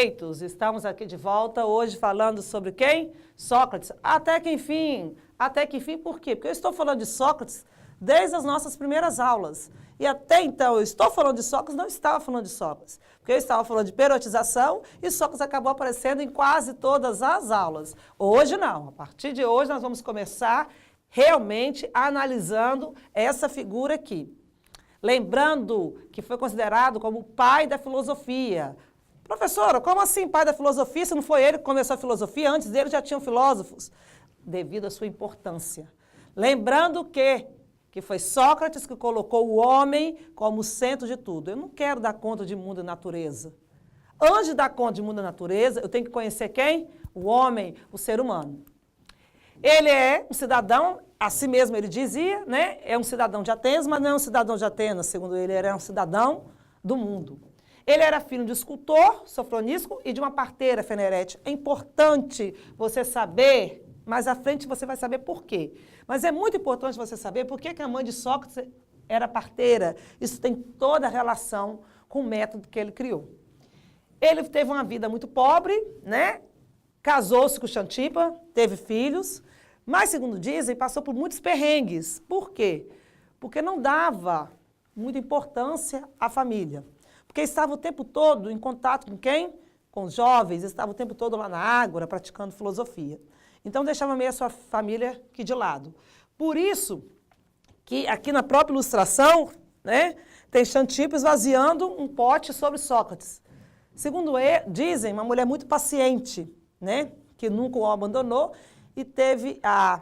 Perfeitos, estamos aqui de volta hoje falando sobre quem? Sócrates. Até que enfim, por quê? Porque eu estou falando de Sócrates desde as nossas primeiras aulas. E até então eu estou falando de Sócrates, não estava falando de Sócrates. Porque eu estava falando de perotização e Sócrates acabou aparecendo em quase todas as aulas. Hoje não, a partir de hoje nós vamos começar realmente analisando essa figura aqui. Lembrando que foi considerado como o pai da filosofia. Professora, como assim pai da filosofia? Se não foi ele que começou a filosofia, antes dele já tinham filósofos. Devido à sua importância. Lembrando que foi Sócrates que colocou o homem como centro de tudo. Eu não quero dar conta de mundo e natureza. Antes de dar conta de mundo e natureza, eu tenho que conhecer quem? O homem, o ser humano. Ele é um cidadão, assim mesmo ele dizia, né? É um cidadão de Atenas, mas não é um cidadão de Atenas, segundo ele era um cidadão do mundo. Ele era filho de um escultor, Sofronisco, e de uma parteira, Fenerete. É importante você saber, mais à frente você vai saber por quê. Mas é muito importante você saber por que a mãe de Sócrates era parteira. Isso tem toda a relação com o método que ele criou. Ele teve uma vida muito pobre, né? Casou-se com Xantipa, teve filhos, mas, segundo dizem, passou por muitos perrengues. Por quê? Porque não dava muita importância à família. Porque estava o tempo todo em contato com quem? Com os jovens, estava o tempo todo lá na Ágora, praticando filosofia. Então, deixava meio a sua família aqui de lado. Por isso, que aqui na própria ilustração, né, tem Xantipa esvaziando um pote sobre Sócrates. Segundo dizem, uma mulher muito paciente, né, que nunca o abandonou e teve a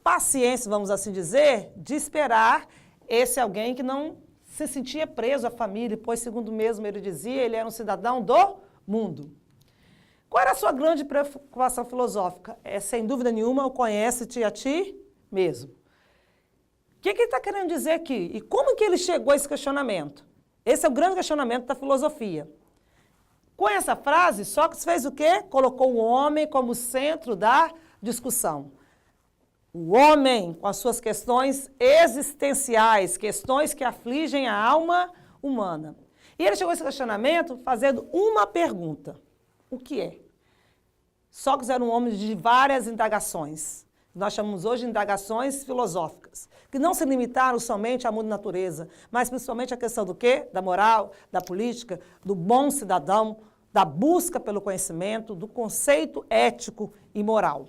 paciência, vamos assim dizer, de esperar esse alguém que não se sentia preso à família, pois, segundo mesmo ele dizia, ele era um cidadão do mundo. Qual era a sua grande preocupação filosófica? É, sem dúvida nenhuma, o conhece-te a ti mesmo. O que ele está querendo dizer aqui? E como que ele chegou a esse questionamento? Esse é o grande questionamento da filosofia. Com essa frase, Sócrates fez o quê? Colocou o homem como centro da discussão. O homem, com as suas questões existenciais, questões que afligem a alma humana. E ele chegou a esse questionamento fazendo uma pergunta. O que é? Sócrates era um homem de várias indagações. Nós chamamos hoje de indagações filosóficas, que não se limitaram somente ao mundo da natureza, mas principalmente a questão do quê? Da moral, da política, do bom cidadão, da busca pelo conhecimento, do conceito ético e moral.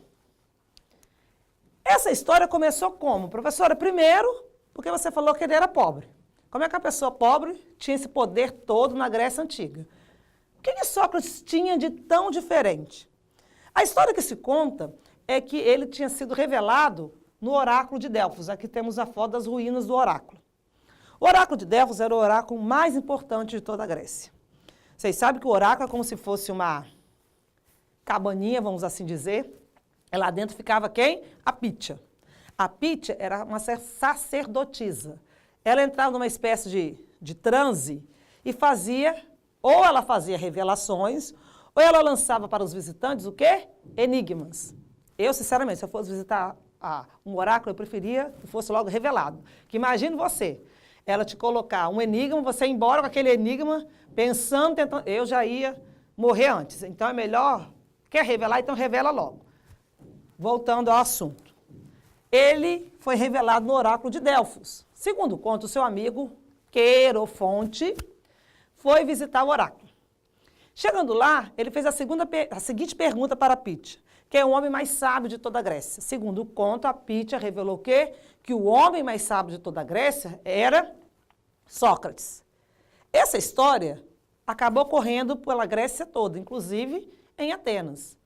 Essa história começou como? Professora, primeiro, porque você falou que ele era pobre. Como é que a pessoa pobre tinha esse poder todo na Grécia Antiga? O que Sócrates tinha de tão diferente? A história que se conta é que ele tinha sido revelado no oráculo de Delfos. Aqui temos a foto das ruínas do oráculo. O oráculo de Delfos era o oráculo mais importante de toda a Grécia. Vocês sabem que o oráculo é como se fosse uma cabaninha, vamos assim dizer. E lá dentro ficava quem? A Pítia. A Pítia era uma sacerdotisa. Ela entrava numa espécie de transe e ou ela fazia revelações, ou ela lançava para os visitantes o quê? Enigmas. Eu, sinceramente, se eu fosse visitar um oráculo, eu preferia que fosse logo revelado. Que imagine você, ela te colocar um enigma, você ir embora com aquele enigma, pensando, tentando... Eu já ia morrer antes. Então, é melhor... Quer revelar? Então, revela logo. Voltando ao assunto. Ele foi revelado no oráculo de Delfos. Segundo conta, o seu amigo Querofonte foi visitar o oráculo. Chegando lá, ele fez a seguinte pergunta para a Pítia, que é o homem mais sábio de toda a Grécia. Segundo o conto, a Pítia revelou o quê? Que o homem mais sábio de toda a Grécia era Sócrates. Essa história acabou correndo pela Grécia toda, inclusive em Atenas.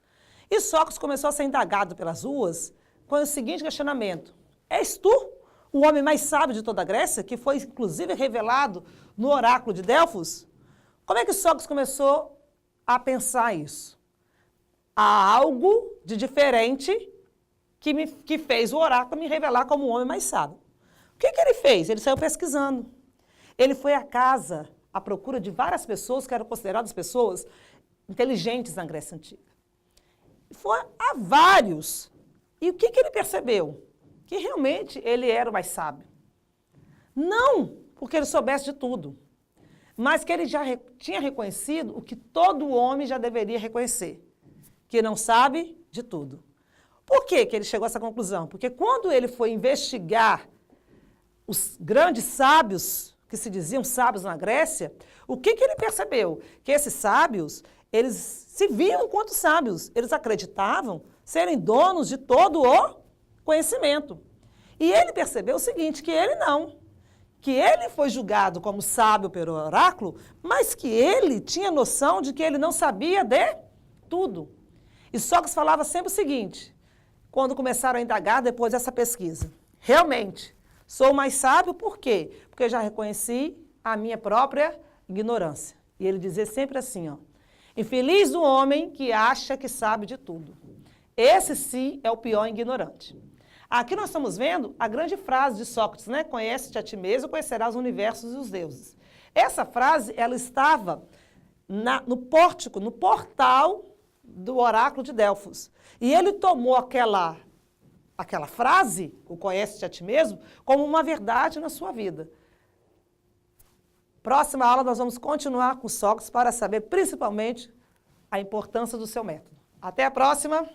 E Sócrates começou a ser indagado pelas ruas com o seguinte questionamento. És tu o homem mais sábio de toda a Grécia, que foi inclusive revelado no oráculo de Delfos? Como é que Sócrates começou a pensar isso? Há algo de diferente que fez o oráculo me revelar como o homem mais sábio. O que ele fez? Ele saiu pesquisando. Ele foi à casa à procura de várias pessoas que eram consideradas pessoas inteligentes na Grécia Antiga. Foi a vários. E o que ele percebeu? Que realmente ele era o mais sábio. Não porque ele soubesse de tudo. mas que ele já tinha reconhecido o que todo homem já deveria reconhecer, que não sabe de tudo. Por que que ele chegou a essa conclusão? Porque quando ele foi investigar os grandes sábios, que se diziam sábios na Grécia, o que que ele percebeu? Que esses sábios, eles se viam enquanto sábios, eles acreditavam serem donos de todo o conhecimento. E ele percebeu o seguinte, que ele não, que ele foi julgado como sábio pelo oráculo, mas que ele tinha noção de que ele não sabia de tudo. E Sócrates falava sempre o seguinte, quando começaram a indagar depois dessa pesquisa, realmente, sou mais sábio por quê? Porque já reconheci a minha própria ignorância. E ele dizia sempre assim, ó, infeliz do homem que acha que sabe de tudo. Esse sim é o pior ignorante. Aqui nós estamos vendo a grande frase de Sócrates, né? Conhece-te a ti mesmo, conhecerás os universos e os deuses. Essa frase, ela estava no pórtico, no portal do oráculo de Delfos. E ele tomou aquela frase, o conhece-te a ti mesmo, como uma verdade na sua vida. Próxima aula nós vamos continuar com Sócrates para saber principalmente a importância do seu método. Até a próxima!